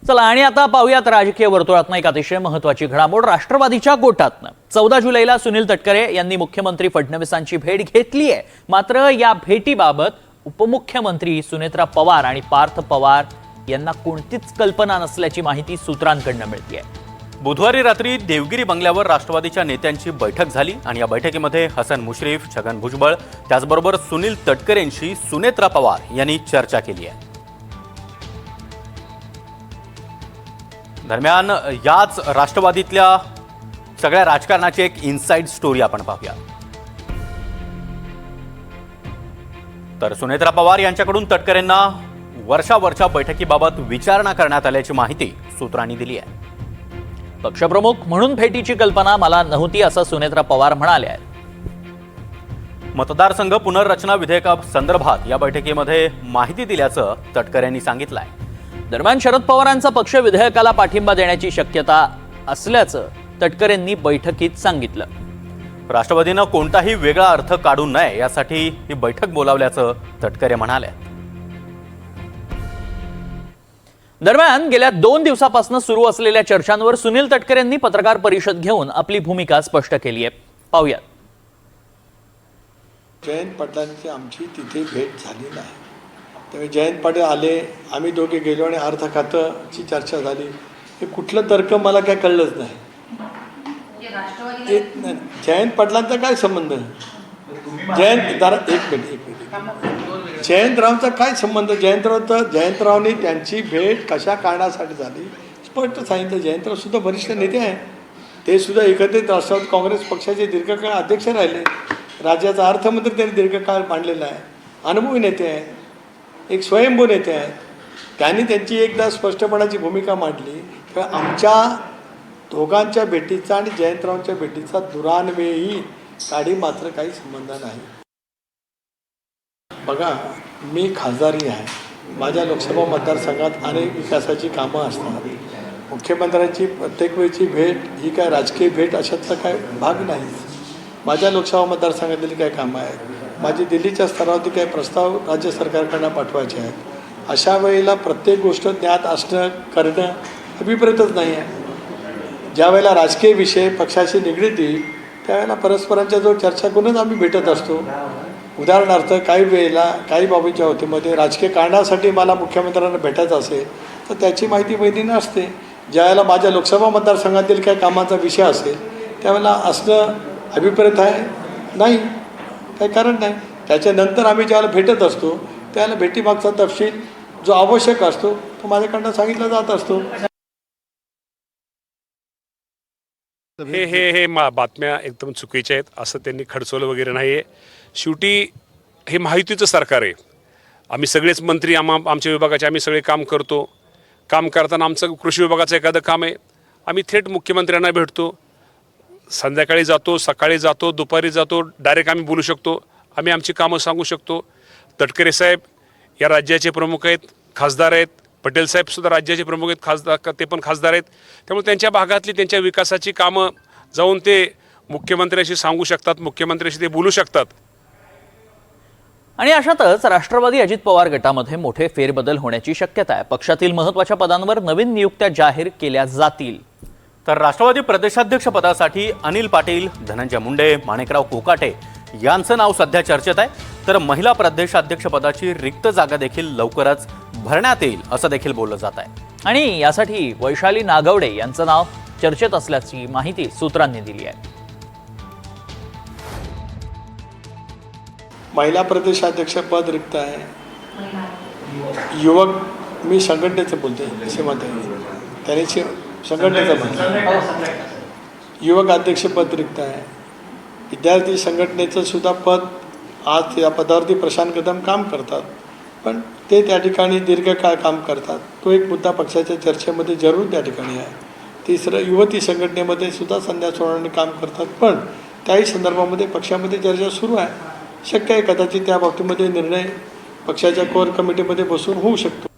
चला आणि आता पाहूयात राजकीय वर्तुळातनं एक अतिशय महत्त्वाची घडामोड राष्ट्रवादीच्या गोटातनं। 14 जुलैला सुनील तटकरे यांनी मुख्यमंत्री फडणवीसांची भेट घेतली आहे। मात्र या भेटीबाबत उपमुख्यमंत्री सुनेत्रा पवार आणि पार्थ पवार यांना कोणतीच कल्पना नसल्याची माहिती सूत्रांकडून मिळतेय। बुधवारी रात्री देवगिरी बंगल्यावर राष्ट्रवादीच्या नेत्यांची बैठक झाली आणि या बैठकीमध्ये हसन मुश्रीफ, छगन भुजबळ त्याचबरोबर सुनील तटकरेंशी सुनेत्रा पवार यांनी चर्चा केली आहे। दरम्यान याच राष्ट्रवादीतल्या सगळ्या राजकारणाची एक इनसाइड स्टोरी आपण पाहूया। तर सुनेत्रा पवार यांच्याकडून तटकरेंना वर्षावरच्या बैठकीबाबत विचारणा करण्यात आल्याची माहिती सूत्रांनी दिली आहे। पक्षप्रमुख म्हणून भेटीची कल्पना मला नव्हती असं सुनेत्रा पवार म्हणाले आहेत। मतदारसंघ पुनर्रचना विधेयकासंदर्भात या बैठकीमध्ये माहिती दिल्याचं तटकरेंनी सांगितलं आहे। दरम्यान शरद पवारांचा पक्ष विधेयकाला पाठिंबा देण्याची शक्यता असल्याचं तटकरेंनी बैठकीत सांगितलं। राष्ट्रवादीनं कोणताही वेगळा अर्थ काढू नये यासाठी ही बैठक बोलावल्याचं तटकरे म्हणाले। दरम्यान गेल्या 2 दिवसापासून सुरू असलेल्या चर्चांवर सुनील तटकरेंनी पत्रकार परिषद घेऊन आपली भूमिका स्पष्ट केली आहे। पाहूयात। जयंत पाटलांची आमची तिथे भेट झाली नाही, त्यामुळे जयंत पाटील आले, आम्ही दोघे गेलो आणि अर्थ खात्याची चर्चा झाली। हे कुठलं तर्क मला काय कळलंच नाही। जयंत पाटलांचा काय संबंध? एक मिनिट जयंतरावचा काय संबंध? जयंतरावनी त्यांची भेट कशा कारणासाठी झाली स्पष्ट सांगितलं। जयंतराव सुद्धा वरिष्ठ नेते आहे, ते सुद्धा एकत्रित राष्ट्रवादी काँग्रेस पक्षाचे दीर्घकाळ अध्यक्ष राहिले, राज्याचा अर्थमंत्री त्यांनी दीर्घकाळ मांडलेला आहे, अनुभवी नेते आहेत, एक स्वयंभू नेते आहेत। त्यांनी त्यांची एकदा स्पष्टपणाची भूमिका मांडली तर आमच्या दोघांच्या भेटीचा आणि जयंतरावांच्या भेटीचा दुरान्वेही काडी मात्र काही संबंध नाही। बघा, मी खासदारी आहे, माझ्या लोकसभा मतदारसंघात अनेक विकासाची कामं असतात। मुख्यमंत्र्यांची प्रत्येक वेळची भेट ही काय राजकीय भेट अशातला काय भाग नाही। माझ्या लोकसभा मतदारसंघातील काय कामं आहेत, माझी दिल्लीच्या स्तरावरती काही प्रस्ताव राज्य सरकारकडनं पाठवायचे आहेत। अशा वेळेला प्रत्येक गोष्ट ज्ञात असणं करणं अभिप्रेतच नाही आहे। ज्या वेळेला राजकीय विषय पक्षाशी निगडीत येईल त्यावेळेला परस्परांच्या जो चर्चा करूनच आम्ही भेटत असतो। उदाहरणार्थ काही वेळेला काही बाबीच्या होतीमध्ये राजकीय कारणासाठी मला मुख्यमंत्र्यांना भेटायचं असेल तर त्याची माहिती बहिणीनं असते। ज्यावेळेला माझ्या लोकसभा मतदारसंघातील काही कामाचा विषय असेल त्यावेळेला असणं अभिप्रेत आहे नाही, काही कारण नाही। त्याच्यानंतर आम्ही ज्यावेळेला भेटत असतो त्यावेळेला भेटीमागचा तपशील जो आवश्यक असतो तो माझ्याकडनं सांगितला जात असतो। हे बातम्या एकदम चुकीच्या आहेत, असं त्यांनी खडचवलं वगैरे नाही आहे। शेवटी हे महायुतीचं सरकार आहे, आम्ही सगळेच मंत्री आमच्या विभागाचे आम्ही सगळे काम करतो। काम करताना आमचं कृषी विभागाचं एखादं काम आहे, आम्ही थेट मुख्यमंत्र्यांना भेटतो, संध्याकाळी जातो, सकाळी जातो, दुपारी जातो, डायरेक्ट आम्ही बोलू शकतो, आम्ही आमची कामं सांगू शकतो। तटकरे साहेब या राज्याचे प्रमुख आहेत, खासदार आहेत, पटेल साहेब सुद्धा राज्याचे प्रमुख आहेत, खासदार ते पण खासदार आहेत, त्यामुळे त्यांच्या भागातली त्यांच्या विकासाची कामं जाऊन ते मुख्यमंत्र्यांशी सांगू शकतात, मुख्यमंत्र्यांशी ते बोलू शकतात। आणि अशातच राष्ट्रवादी अजित पवार गटामध्ये मोठे फेरबदल होण्याची शक्यता आहे। पक्षातील महत्त्वाच्या पदांवर नवीन नियुक्त्या जाहीर केल्या जातील। तर राष्ट्रवादी प्रदेशाध्यक्ष पदासाठी अनिल पाटील, धनंजय मुंडे, माणिकराव कोकाटे यांचं नाव सध्या चर्चेत आहे। तर महिला प्रदेशाध्यक्ष पदाची रिक्त जागा देखील लवकरच भरण्यात येईल असं देखील बोललं जात आहे। आणि यासाठी वैशाली नागवडे यांचं नाव चर्चेत असल्याची माहिती सूत्रांनी दिली आहे। महिला प्रदेशाध्यक्ष पद रिक्त आहे। युवक, मी संघटनेचं बोलते असे मत आहे, त्याने संघटनेचं म्हणतो। युवक अध्यक्ष पद रिक्त आहे। विद्यार्थी संघटनेचं सुद्धा पद, आज या पदावरती प्रशांत कदम काम करतात, पण ते त्या ठिकाणी दीर्घकाळ काम करतात, तो एक मुद्दा पक्षाच्या चर्चेमध्ये जरूर त्या ठिकाणी आहे। तिसरं, युवती संघटनेमध्ये सुद्धा संध्या सोडवणे काम करतात, पण त्याही संदर्भामध्ये पक्षामध्ये चर्चा सुरू आहे। शक्य आहे कदाचित त्या बाबतीमध्ये निर्णय पक्षाच्या कोर कमिटीमध्ये बसून होऊ शकतो।